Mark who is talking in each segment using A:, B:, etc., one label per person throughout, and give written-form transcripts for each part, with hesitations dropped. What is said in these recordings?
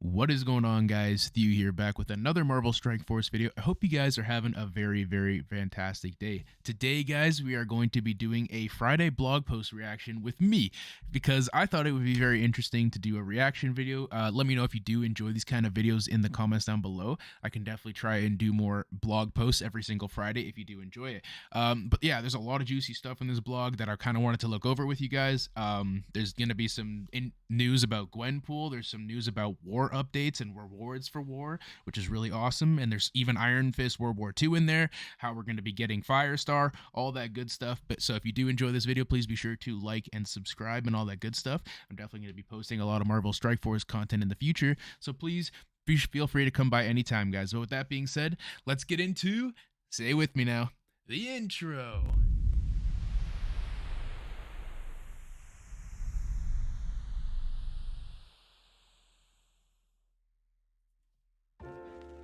A: What is going on, guys? Theo here, back with another Marvel Strike Force video. I hope you guys are having a very fantastic day. Today, guys, we are going to be doing a Friday blog post reaction with me because I thought it would be very interesting to do a reaction video. Let me know if you do enjoy these kind of videos in the comments down below. I can definitely try and do more blog posts every single Friday if you do enjoy it. But yeah, there's a lot of juicy stuff in this blog that I kind of wanted to look over with you guys. There's going to be some news about Gwenpool. There's some news about war updates and rewards for war, which is really awesome. And there's even Iron Fist World War II in there, how we're going to be getting Firestar, all that good stuff. But so if you do enjoy this video, please be sure to like and subscribe and all that good stuff. I'm definitely going to be posting a lot of Marvel Strike Force content in the future, so please feel free to come by anytime, guys. But with that being said, let's get into, say with me now, the intro.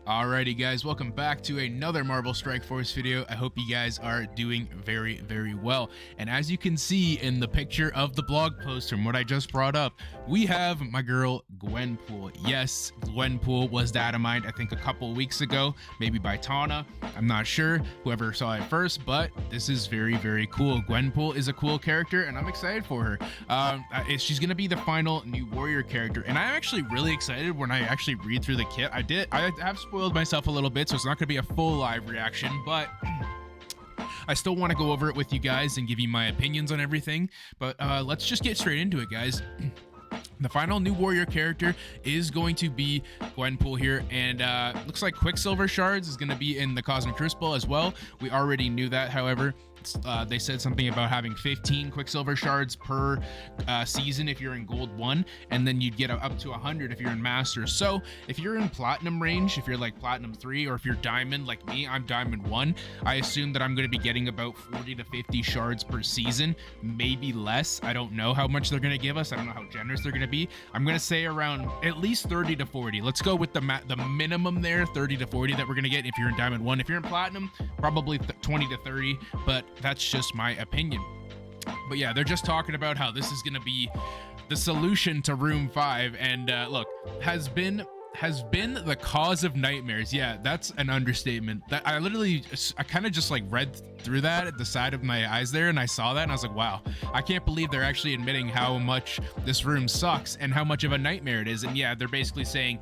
A: Alrighty, guys, welcome back to another Marvel Strike Force video. I hope you guys are doing very well. And as you can see in the picture of the blog post from what I just brought up, we have my girl Gwenpool. Yes, Gwenpool was datamined, I think, a couple weeks ago, maybe by Tana. I'm not sure, whoever saw it first, but this is very cool. Gwenpool is a cool character, and I'm excited for her. She's gonna be the final new warrior character, and I'm actually really excited when I actually read through the kit. I have spoiled myself a little bit, so it's not gonna be a full live reaction, but I still want to go over it with you guys and give you my opinions on everything. But let's just get straight into it, guys. The final new warrior character is going to be Gwenpool here, and looks like Quicksilver shards is going to be in the Cosmic Crucible as well. We already knew that, however. They said something about having 15 Quicksilver shards per season if you're in Gold 1, and then you'd get up to 100 if you're in Masters. So if you're in Platinum range, if you're like Platinum 3, or if you're Diamond like me, I'm Diamond 1, I assume that I'm going to be getting about 40 to 50 shards per season, maybe less. I don't know how much they're going to give us. I don't know how generous they're going to be. I'm going to say around at least 30 to 40. Let's go with the minimum there, 30 to 40 that we're going to get if you're in Diamond 1. If you're in Platinum, probably 20 to 30, but that's just my opinion. But yeah, they're just talking about how this is going to be the solution to Room 5, and look, has been the cause of nightmares. Yeah, that's an understatement. That I kind of just like read through that at the side of my eyes there, and I saw that and I was like, wow, I can't believe they're actually admitting how much this room sucks and how much of a nightmare it is. And yeah, they're basically saying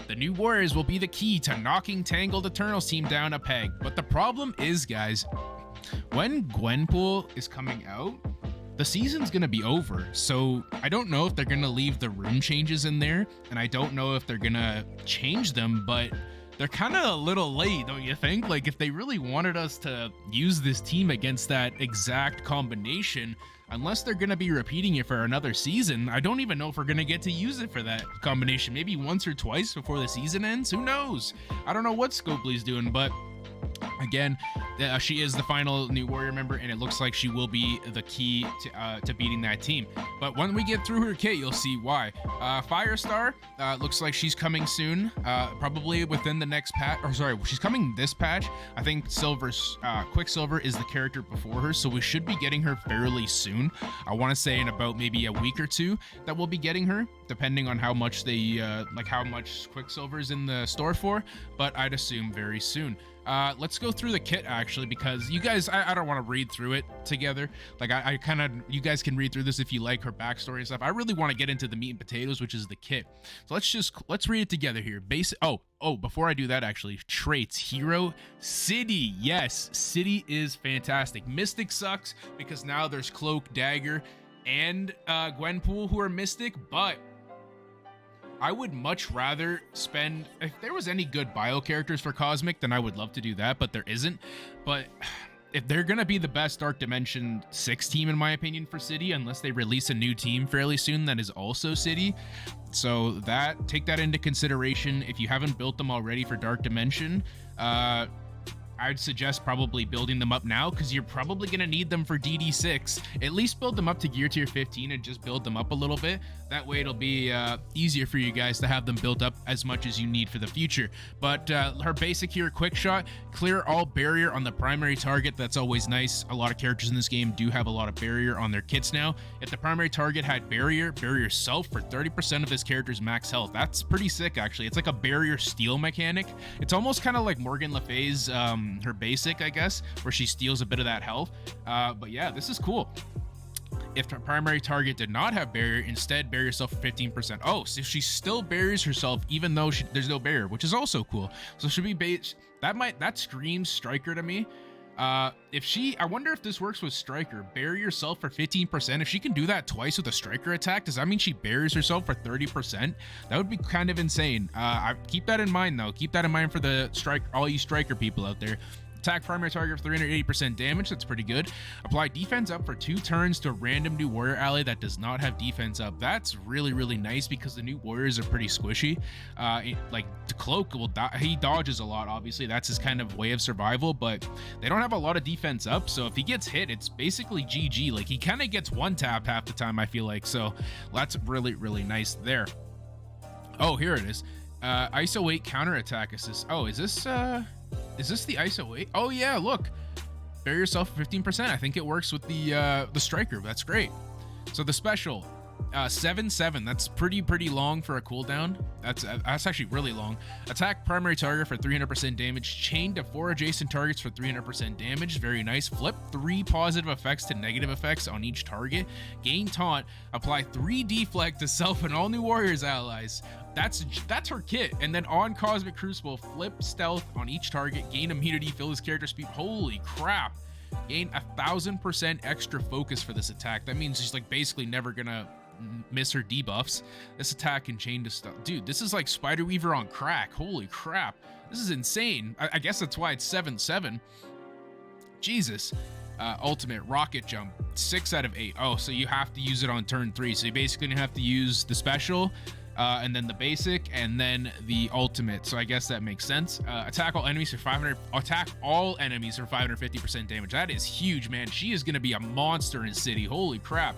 A: the new warriors will be the key to knocking Tangled Eternals team down a peg. But the problem is, guys, when Gwenpool is coming out, the season's gonna be over, so I don't know if they're gonna leave the room changes in there, and I don't know if they're gonna change them, but they're kind of a little late, don't you think? Like, if they really wanted us to use this team against that exact combination, unless they're gonna be repeating it for another season, I don't even know if we're gonna get to use it for that combination. Maybe once or twice before the season ends, who knows? I don't know what Scopely's doing, but again, she is the final new warrior member, and it looks like she will be the key to beating that team. But when we get through her kit, you'll see why. Firestar looks like she's coming soon, probably within the next patch. Or sorry, she's coming this patch. I think Quicksilver is the character before her, so we should be getting her fairly soon. I want to say in about maybe a week or two that we'll be getting her, depending on how much they how much Quicksilver's in the store for. But I'd assume very soon. Let's go through the kit, actually, because you guys, I don't want to read through it together. Like, I kind of, you guys can read through this if you like her backstory and stuff. I really want to get into the meat and potatoes, which is the kit. So let's read it together here. Before I do that, actually, traits, hero, city. Yes, city is fantastic. Mystic sucks because now there's Cloak, Dagger, and Gwenpool who are Mystic, but I would much rather spend, if there was any good bio characters for Cosmic, then I would love to do that, but there isn't. But if they're gonna be the best Dark Dimension 6 team, in my opinion, for City, unless they release a new team fairly soon that is also City. So take that into consideration. If you haven't built them already for Dark Dimension, I'd suggest probably building them up now, because you're probably going to need them for DD6. At least build them up to gear tier 15 and just build them up a little bit. That way it'll be easier for you guys to have them built up as much as you need for the future. But her basic here, quick shot, clear all barrier on the primary target. That's always nice. A lot of characters in this game do have a lot of barrier on their kits now. If the primary target had barrier self for 30% of this character's max health. That's pretty sick, actually. It's like a barrier steal mechanic. It's almost kind of like Morgan Le Fay's her basic, I guess, where she steals a bit of that health. But yeah, this is cool. If her primary target did not have barrier, instead bury yourself for 15%. Oh, so she still buries herself even though there's no barrier, which is also cool. So should be that screams Striker to me. I wonder if this works with Striker. Bury yourself for 15%. If she can do that twice with a Striker attack, does that mean she buries herself for 30%? That would be kind of insane. Keep that in mind, though. Keep that in mind for all you Striker people out there. Attack primary target for 380% damage. That's pretty good. Apply defense up for 2 turns to a random new warrior ally that does not have defense up. That's really, really nice because the new warriors are pretty squishy. Like the cloak he dodges a lot, obviously. That's his kind of way of survival, but they don't have a lot of defense up. So if he gets hit, it's basically GG. Like he kind of gets one tapped half the time, I feel like. So that's really, really nice there. Oh, here it is. ISO 8 counterattack assist. Oh, is this the ISO 8? Oh yeah, look. Bury yourself for 15%. I think it works with the Striker. That's great. So the special, 7/7. That's pretty long for a cooldown. That's actually really long. Attack primary target for 300% damage. Chain to 4 adjacent targets for 300% damage. Very nice. Flip 3 positive effects to negative effects on each target. Gain taunt. Apply 3 deflect to self and all new warriors allies. That's her kit. And then on Cosmic Crucible, flip stealth on each target. Gain immunity. Fill his character speed. Holy crap. Gain 1000% extra focus for this attack. That means she's like basically never gonna miss her debuffs. This attack can chain to stuff. Dude, this is like Spider Weaver on crack. Holy crap. This is insane. I guess that's why it's 7/7. Jesus. Ultimate rocket jump, 6 out of 8. Oh, so you have to use it on turn 3. So you basically have to use the special, and then the basic, and then the ultimate. So I guess that makes sense. Attack all enemies for 550% damage. That is huge, man. She is going to be a monster in City. Holy crap.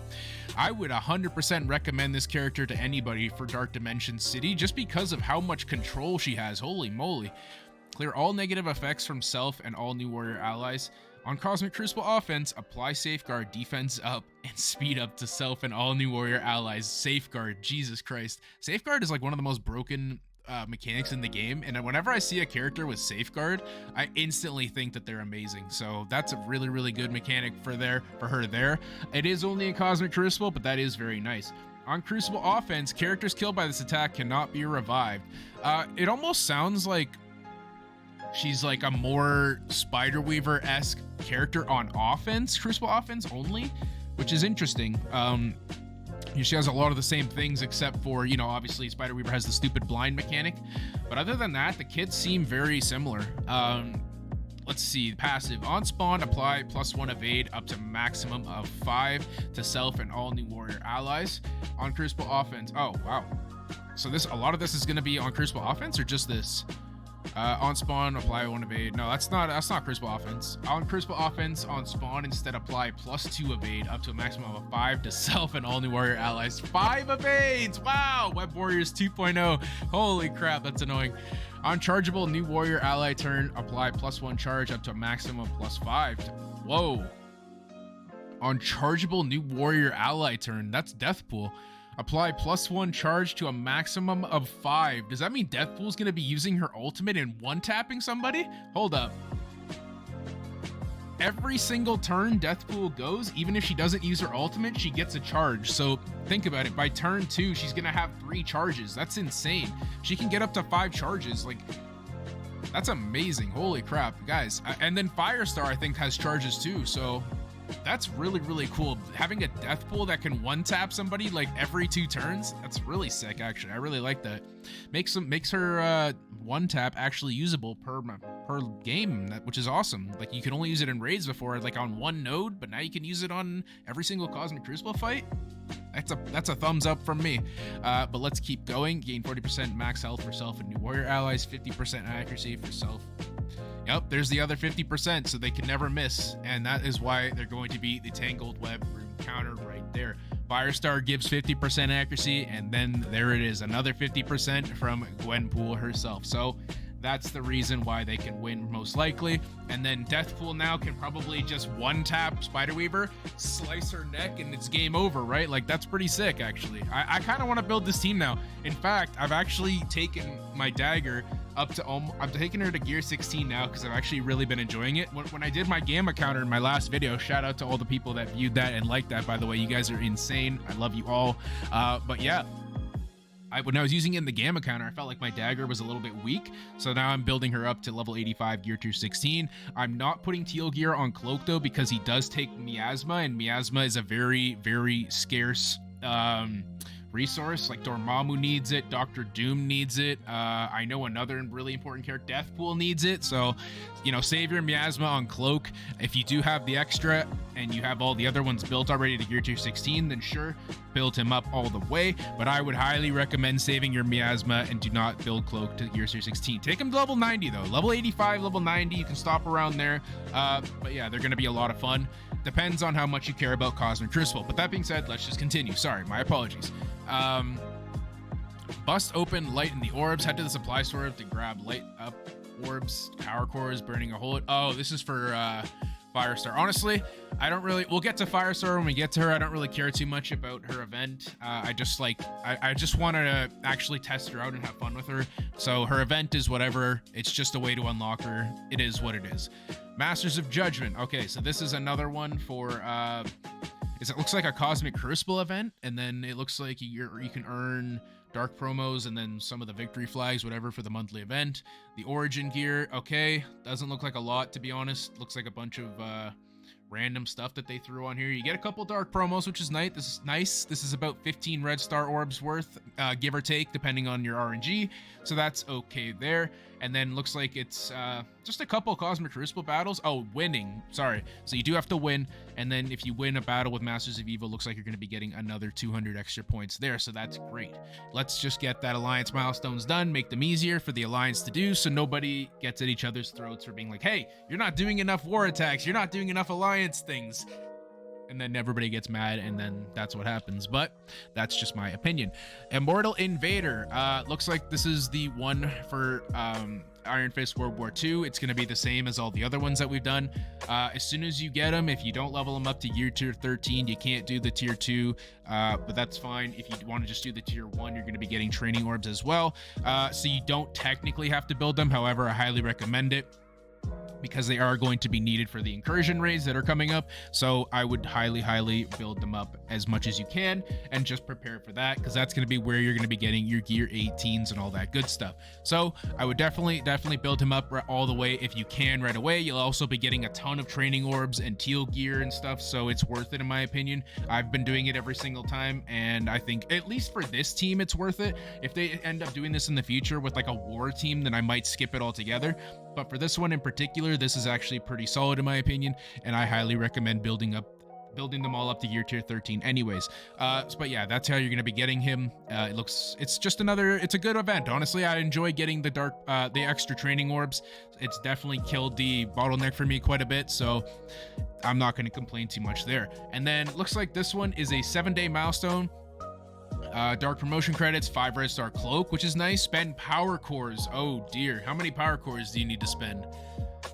A: I would 100% recommend this character to anybody for Dark Dimension City just because of how much control she has. Holy moly. Clear all negative effects from self and all new warrior allies. On Cosmic Crucible offense, apply Safeguard, defense up, and speed up to self and all new warrior allies. Safeguard, Jesus Christ. Safeguard is like one of the most broken mechanics in the game, and whenever I see a character with Safeguard, I instantly think that they're amazing. So that's a really, really good mechanic for her there. It is only in Cosmic Crucible, but that is very nice. On Crucible offense, characters killed by this attack cannot be revived. It almost sounds like she's like a more Spider-Weaver-esque character on offense, Crucible offense only, which is interesting. She has a lot of the same things except for, obviously Spider-Weaver has the stupid blind mechanic. But other than that, the kits seem very similar. Let's see, passive. On spawn, apply +1 evade up to maximum of 5 to self and all new warrior allies. On Crucible offense, oh wow. So a lot of this is going to be on Crucible offense or just this? On spawn, apply 1 evade. No, that's not Crucible offense. On Crucible offense, on spawn, instead apply +2 evade up to a maximum of 5 to self and all new warrior allies. 5 evades! Wow! Web Warriors 2.0. Holy crap, that's annoying. On chargeable new warrior ally turn, apply +1 charge up to a maximum of +5. Whoa. On chargeable new warrior ally turn, that's Deathpool. Apply +1 charge to a maximum of 5. Does that mean Deathpool's going to be using her ultimate and one-tapping somebody? Hold up. Every single turn Deathpool goes, even if she doesn't use her ultimate, she gets a charge. So think about it. By turn 2, she's going to have 3 charges. That's insane. She can get up to 5 charges. Like, that's amazing. Holy crap, guys. And then Firestar, I think, has charges too. So that's really, really cool. Having a Deathpool that can one-tap somebody like every 2 turns, that's really sick, actually. I really like that. Makes her one-tap actually usable per game, which is awesome. Like, you could only use it in raids before, like on 1 node, but now you can use it on every single Cosmic Crucible fight. That's a thumbs up from me. But let's keep going. Gain 40% max health for self and new warrior allies, 50% accuracy for self Yep, there's the other 50%, so they can never miss, and that is why they're going to be the Tangled Web Room counter right there. Firestar gives 50% accuracy, and then there it is, another 50% from Gwenpool herself. So that's the reason why they can win most likely. And then Deathpool now can probably just one-tap Spiderweaver, slice her neck, and it's game over, right? Like, that's pretty sick, actually. I kind of want to build this team now. In fact, I've actually taken my dagger up to I'm taking her to gear 16 now because I've actually really been enjoying it. When I did my gamma counter in my last video, shout out to all the people that viewed that and liked that, by the way. You guys are insane. I love you all. But yeah, when I was using it in the gamma counter, I felt like my dagger was a little bit weak, so now I'm building her up to level 85 gear tier 16. I'm not putting Teal gear on Cloak though, because he does take miasma, and miasma is a very, very scarce resource. Like Dormammu needs it, Dr. Doom needs it, I know another really important character, Deathpool, needs it. So, you know, save your miasma on Cloak. If you do have the extra and you have all the other ones built already to gear tier 16, then sure, build him up all the way. But I would highly recommend saving your miasma and do not build Cloak to gear tier 16. Take him to level 90 though, level 85, level 90, you can stop around there. But yeah, they're gonna be a lot of fun. Depends on how much you care about Cosmic Crucible. But that being said, let's just continue. Sorry, my apologies. Bust open light in the orbs. Head to the supply store to grab light up orbs. Power cores burning a hole. Oh, this is for Firestar. Honestly, I don't really, we'll get to Firestar when we get to her. I don't really care too much about her event. I just want to actually test her out and have fun with her. So her event is whatever. It's just a way to unlock her. It is what it is. Masters of Judgment. Okay, so this is another one for it looks like a Cosmic Crucible event, and then it looks like you can earn dark promos and then some of the victory flags, whatever, for the monthly event. The origin gear, okay, doesn't look like a lot, to be honest. Looks like a bunch of random stuff that they threw on here. You get a couple dark promos, which is nice. This is about 15 red star orbs worth, give or take, depending on your RNG, so that's okay there. And then looks like it's just a couple Cosmic Crucible battles. Oh, winning, sorry. So you do have to win, and then if you win a battle with Masters of Evil, looks like you're going to be getting another 200 extra points there, so that's great. Let's just get that Alliance milestones done, make them easier for the Alliance to do, so nobody gets at each other's throats for being like, hey, you're not doing enough war attacks, you're not doing enough Alliance things. And then everybody gets mad, and then that's what happens. But that's just my opinion. Immortal Invader. Looks like this is the one for Iron Fist World War II. It's going to be the same as all the other ones that we've done. As soon as you get them, if you don't level them up to gear tier 13, you can't do the tier 2, but that's fine. If you want to just do the tier 1, you're going to be getting training orbs as well. So you don't technically have to build them. However, I highly recommend it, because they are going to be needed for the incursion raids that are coming up. So I would highly build them up as much as you can and just prepare for that, because that's going to be where you're going to be getting your gear 18s and all that good stuff. So I would definitely build him up all the way if you can right away. You'll also be getting a ton of training orbs and teal gear and stuff, so it's worth it in my opinion. I've been doing it every single time, and I think at least for this team it's worth it. If they end up doing this in the future with like a war team, then I might skip it altogether. But for this one in particular, this is actually pretty solid in my opinion, and I highly recommend building them all up to gear tier 13 anyways. But yeah, that's how you're going to be getting him. It's a good event. Honestly, I enjoy getting the extra training orbs. It's definitely killed the bottleneck for me quite a bit, so I'm not going to complain too much there. And then looks like this one is a 7-day milestone. Dark promotion credits, 5 red star cloak, which is nice. Spend power cores. Oh dear, how many power cores do you need to spend?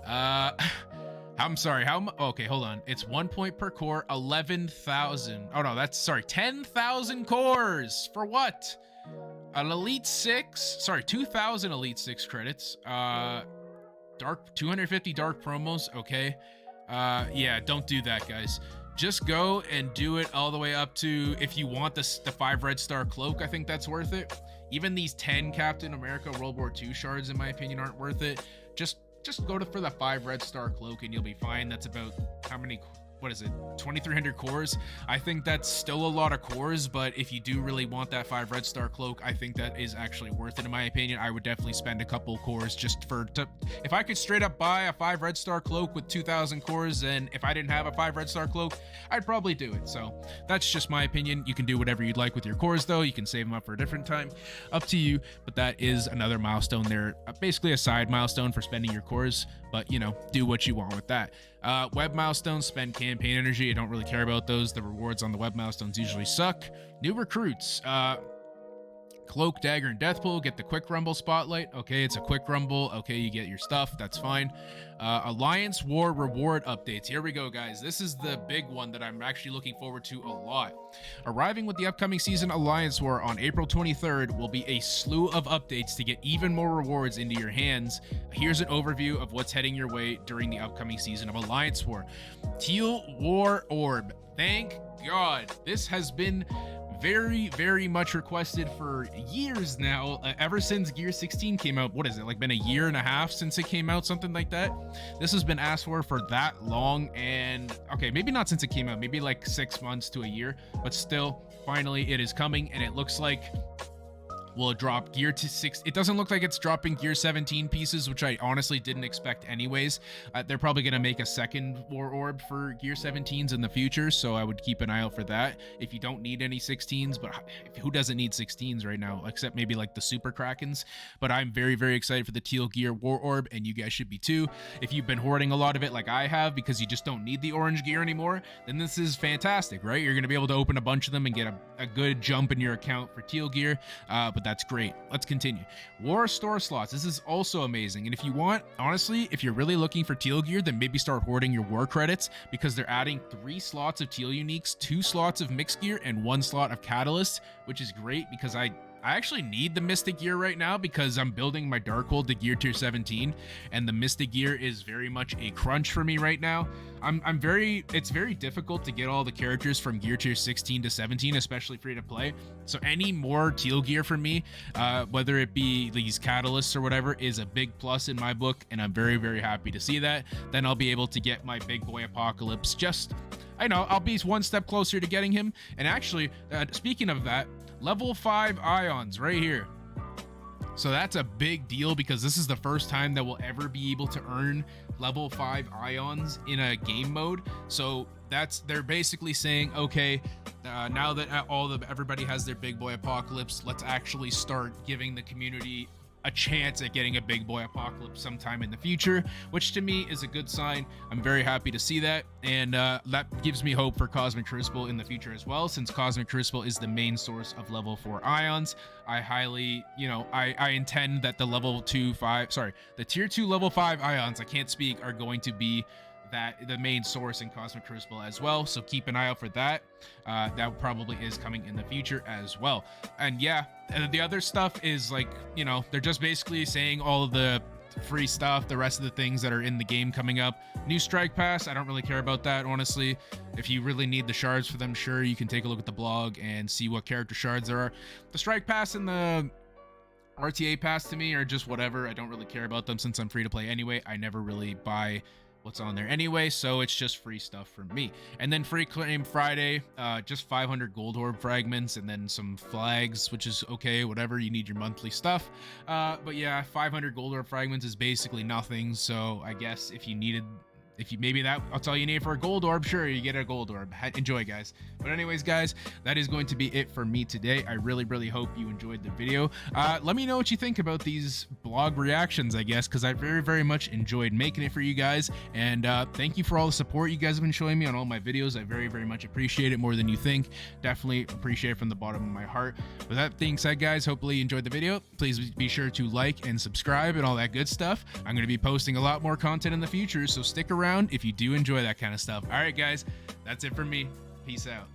A: I'm sorry, okay, hold on. It's 1 point per core, 11,000. Oh no, 10,000 cores. For what? An elite 2,000 elite 6 credits. 250 dark promos, okay. Yeah, don't do that, guys. Just go and do it all the way up to, if you want the 5 red star cloak, I think that's worth it. Even these 10 Captain America World War II shards, in my opinion, aren't worth it. Just go for the 5 red star cloak and you'll be fine. That's about how many what is it, 2300 cores. I think that's still a lot of cores, but if you do really want that 5 red star cloak, I think that is actually worth it in my opinion. I would definitely spend a couple cores just if I could straight up buy a 5 red star cloak with 2000 cores, and if I didn't have a 5 red star cloak, I'd probably do it. So that's just my opinion. You can do whatever you'd like with your cores though. You can save them up for a different time, up to you. But that is another milestone there, basically a side milestone for spending your cores, but you know, do what you want with that. Web milestones, spend campaign energy. I don't really care about those. The rewards on the web milestones usually suck. New recruits, Cloak, Dagger, and Deathpool get the quick rumble spotlight. Okay, it's a quick rumble. Okay, you get your stuff. That's fine. Alliance War reward updates. Here we go, guys. This is the big one that I'm actually looking forward to a lot. Arriving with the upcoming season Alliance War on April 23rd will be a slew of updates to get even more rewards into your hands. Here's an overview of what's heading your way during the upcoming season of Alliance War. Teal War Orb. Thank God. This has been very much requested for years now, ever since Gear 16 came out. What is it, like been a year and a half since it came out, something like that? This has been asked for that long, and okay, maybe not since it came out, maybe like 6 months to a year, but still, finally it is coming, and it looks like will drop gear to 6. It doesn't look like it's dropping gear 17 pieces, which I honestly didn't expect anyways. They're probably going to make a second war orb for gear 17s in the future, so I would keep an eye out for that if you don't need any 16s. But who doesn't need 16s right now, except maybe like the super krakens? But I'm very excited for the teal gear war orb, and you guys should be too. If you've been hoarding a lot of it like I have because you just don't need the orange gear anymore, then this is fantastic, right? You're going to be able to open a bunch of them and get a good jump in your account for teal gear, but that's great. Let's continue. War store slots. This is also amazing. And if you want, honestly, if you're really looking for teal gear, then maybe start hoarding your war credits, because they're adding 3 slots of teal uniques, 2 slots of mixed gear, and 1 slot of catalyst, which is great because I actually need the Mystic gear right now because I'm building my Darkhold to gear tier 17, and the Mystic gear is very much a crunch for me right now. It's very difficult to get all the characters from gear tier 16 to 17, especially free to play. So any more teal gear for me, whether it be these catalysts or whatever, is a big plus in my book, and I'm very happy to see that. Then I'll be able to get my big boy Apocalypse. I know I'll be 1 step closer to getting him. And actually, speaking of that, level 5 ions right here. So that's a big deal because this is the first time that we'll ever be able to earn level 5 ions in a game mode. So they're basically saying, okay, now that everybody has their big boy Apocalypse, let's actually start giving the community a chance at getting a big boy Apocalypse sometime in the future, which to me is a good sign. I'm very happy to see that, and that gives me hope for Cosmic Crucible in the future as well, since Cosmic Crucible is the main source of level 4 ions. I highly, I intend that the tier 2 level 5 ions, I can't speak, are going to be the main source in Cosmic Crucible as well, so keep an eye out for that. That probably is coming in the future as well. And yeah, the other stuff is like, they're just basically saying all of the free stuff, the rest of the things that are in the game coming up. New strike pass, I don't really care about that, honestly. If you really need the shards for them, sure, you can take a look at the blog and see what character shards there are. The strike pass and the RTA pass to me are just whatever. I don't really care about them since I'm free to play anyway. I never really buy what's on there anyway, so it's just free stuff for me. And then free claim Friday, just 500 gold orb fragments and then some flags, which is okay, whatever, you need your monthly stuff. But yeah, 500 gold orb fragments is basically nothing, so I guess if you maybe that's all you need for a gold orb, sure, you get a gold orb. Enjoy, guys. But anyways, guys, that is going to be it for me today. I really hope you enjoyed the video. Let me know what you think about these blog reactions, I guess, because I very much enjoyed making it for you guys. And thank you for all the support you guys have been showing me on all my videos. I very much appreciate it, more than you think. Definitely appreciate it from the bottom of my heart. With that being said, guys, hopefully you enjoyed the video. Please be sure to like and subscribe and all that good stuff. I'm going to be posting a lot more content in the future, so stick around if you do enjoy that kind of stuff. All right, guys, that's it for me. Peace out.